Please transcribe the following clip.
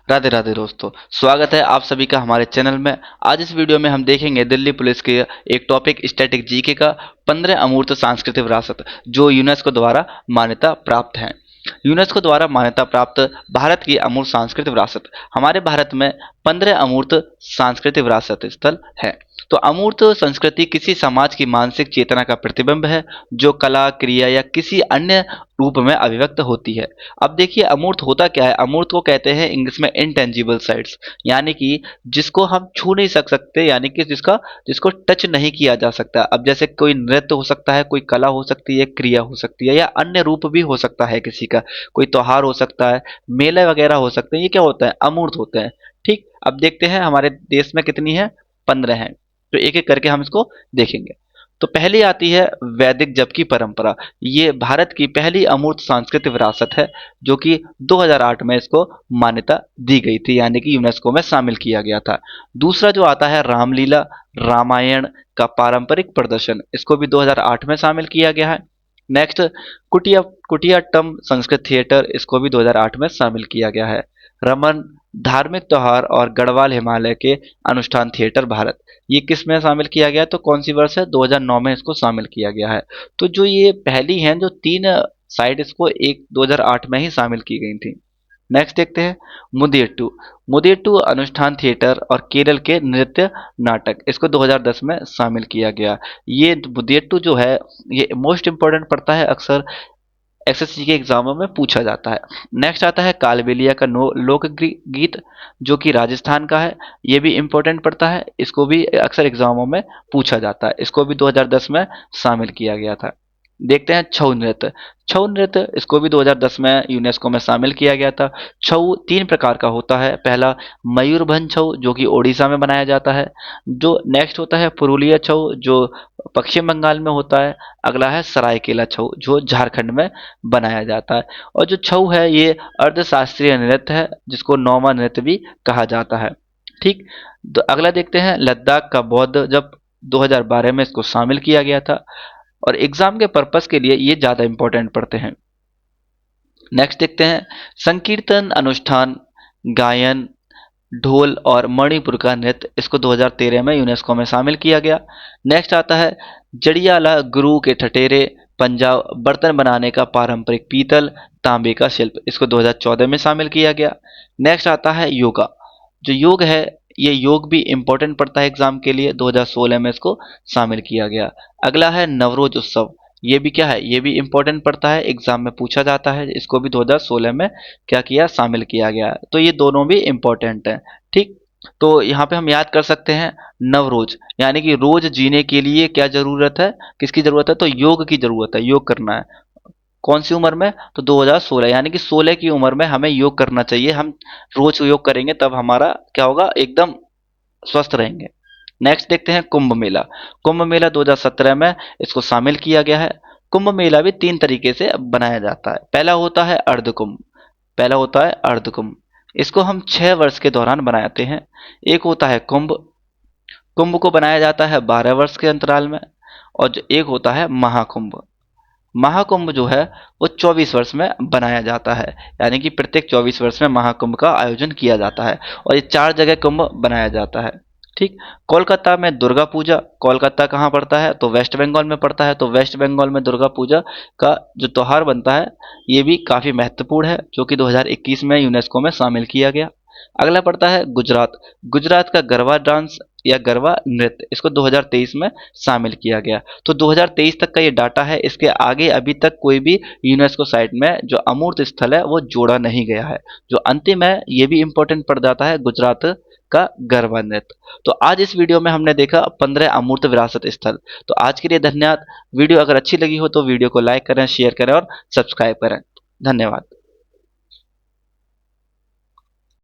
राधे राधे दोस्तों, स्वागत है आप सभी का हमारे चैनल में। आज इस वीडियो में हम देखेंगे दिल्ली पुलिस के एक टॉपिक स्टैटिक जीके का 15 अमूर्त सांस्कृतिक विरासत जो यूनेस्को द्वारा मान्यता प्राप्त हैं। यूनेस्को द्वारा मान्यता प्राप्त भारत की अमूर्त सांस्कृतिक विरासत। हमारे भारत में 15 अमूर्त सांस्कृतिक विरासत स्थल है। तो अमूर्त संस्कृति किसी समाज की मानसिक चेतना का प्रतिबिंब है जो कला, क्रिया या किसी अन्य रूप में अभिव्यक्त होती है। अब देखिए अमूर्त होता क्या है। अमूर्त को कहते हैं इंग्लिश में इनटेंजिबल साइट्स, यानी कि जिसको हम छू नहीं सकते, यानी कि जिसको टच नहीं किया जा सकता। अब जैसे कोई नृत्य हो सकता है, कोई कला हो सकती है, क्रिया हो सकती है, या अन्य रूप भी हो सकता है किसी का, कोई त्योहार हो सकता है, मेले वगैरह हो सकते हैं। ये क्या होता है? अमूर्त होते हैं। ठीक, अब देखते हैं हमारे देश में कितनी है, 15 हैं। तो एक एक करके हम इसको देखेंगे। तो पहली आती है वैदिक जप की परंपरा। ये भारत की पहली अमूर्त सांस्कृतिक विरासत है जो कि 2008 में इसको मान्यता दी गई थी, यानी कि यूनेस्को में शामिल किया गया था। दूसरा जो आता है रामलीला, रामायण का पारंपरिक प्रदर्शन, इसको भी 2008 में शामिल किया गया है। नेक्स्ट कुटिया कुटियाट्टम संस्कृत थिएटर, इसको भी 2008 में शामिल किया गया है। रमन धार्मिक त्योहार और गढ़वाल हिमालय के अनुष्ठान थिएटर भारत, ये किस में शामिल किया गया? तो कौन सी वर्ष है? 2009 में इसको शामिल किया गया है। तो जो ये पहली हैं जो तीन साइट, इसको एक 2008 में ही शामिल की गई थी। नेक्स्ट देखते हैं मुदियट्टू। मुदियट्टू अनुष्ठान थिएटर और केरल के नृत्य नाटक, इसको 2010 में शामिल किया गया। ये मुदियट्टू जो है ये मोस्ट इंपॉर्टेंट पड़ता है, अक्सर एसएससी के एग्जामों में पूछा जाता है। नेक्स्ट आता है कालबेलिया का लोक गीत जो कि राजस्थान का है। ये भी इंपॉर्टेंट पड़ता है, इसको भी अक्सर एग्जामों में पूछा जाता है। इसको भी 2010 में शामिल किया गया था। देखते हैं छऊ नृत्य। छऊ नृत्य, इसको भी 2010 में यूनेस्को में शामिल किया गया था। छऊ तीन प्रकार का होता है। पहला मयूरभंज छऊ जो कि ओडिशा में बनाया जाता है। जो नेक्स्ट होता है पुरुलिया छऊ जो पश्चिम बंगाल में होता है। अगला है सरायकेला छऊ जो झारखंड में बनाया जाता है। और जो छऊ है ये अर्धशास्त्रीय नृत्य है जिसको नौमा नृत्य भी कहा जाता है। ठीक, तो अगला देखते हैं लद्दाख का बौद्ध जब 2012 में इसको शामिल किया गया था और एग्जाम के पर्पस के लिए ये ज्यादा इंपॉर्टेंट पड़ते हैं। नेक्स्ट देखते हैं संकीर्तन अनुष्ठान, गायन, ढोल और मणिपुर का नृत्य, इसको 2013 में यूनेस्को में शामिल किया गया। नेक्स्ट आता है जड़ियाला गुरु के ठठेरे, पंजाब बर्तन बनाने का पारंपरिक पीतल तांबे का शिल्प, इसको 2014 में शामिल किया गया। नेक्स्ट आता है योगा। जो योग है ये योग भी इंपॉर्टेंट पड़ता है एग्जाम के लिए, 2016 में इसको शामिल किया गया। अगला है नवरोज उत्सव। ये भी क्या है? ये भी इंपॉर्टेंट पड़ता है, एग्जाम में पूछा जाता है। इसको भी 2016 में क्या किया? शामिल किया गया। तो ये दोनों भी इंपॉर्टेंट हैं। ठीक, तो यहाँ पे हम याद कर सकते हैं नवरोज, यानी कि रोज जीने के लिए क्या जरूरत है? किसकी जरूरत है? तो योग की जरूरत है, योग करना है। कौन सी उम्र में? तो 2016, यानी कि 16 की उम्र में हमें योग करना चाहिए। हम रोज योग करेंगे तब हमारा क्या होगा? एकदम स्वस्थ रहेंगे। नेक्स्ट देखते हैं कुंभ मेला। कुंभ मेला 2017 में इसको शामिल किया गया है। कुंभ मेला भी तीन तरीके से बनाया जाता है। पहला होता है अर्धकुंभ। पहला होता है अर्धकुंभ, इसको हम 6 वर्ष के दौरान बनाते हैं। एक होता है कुंभ। कुंभ को बनाया जाता है 12 वर्ष के अंतराल में। और जो एक होता है महाकुंभ। महाकुंभ जो है वो 24 वर्ष में बनाया जाता है, यानी कि प्रत्येक 24 वर्ष में महाकुंभ का आयोजन किया जाता है। और ये 4 जगह कुंभ बनाया जाता है। ठीक, कोलकाता में दुर्गा पूजा। कोलकाता कहाँ पड़ता है? तो वेस्ट बंगाल में पड़ता है। तो वेस्ट बंगाल में दुर्गा पूजा का जो त्योहार बनता है ये भी काफी महत्वपूर्ण है, जो कि 2021 में यूनेस्को में शामिल किया गया। अगला पड़ता है गुजरात। गुजरात का गरबा डांस या गरबा नृत्य, इसको 2023 में शामिल किया गया। तो 2023 तक का ये डाटा है। इसके आगे अभी तक कोई भी यूनेस्को साइट में जो अमूर्त स्थल है वो जोड़ा नहीं गया है। जो अंतिम है ये भी इंपॉर्टेंट पड़ जाता है, गुजरात का गरबा नृत्य। तो आज इस वीडियो में हमने देखा 15 अमूर्त विरासत स्थल। तो आज के लिए धन्यवाद। वीडियो अगर अच्छी लगी हो तो वीडियो को लाइक करें, शेयर करें और सब्सक्राइब करें। धन्यवाद।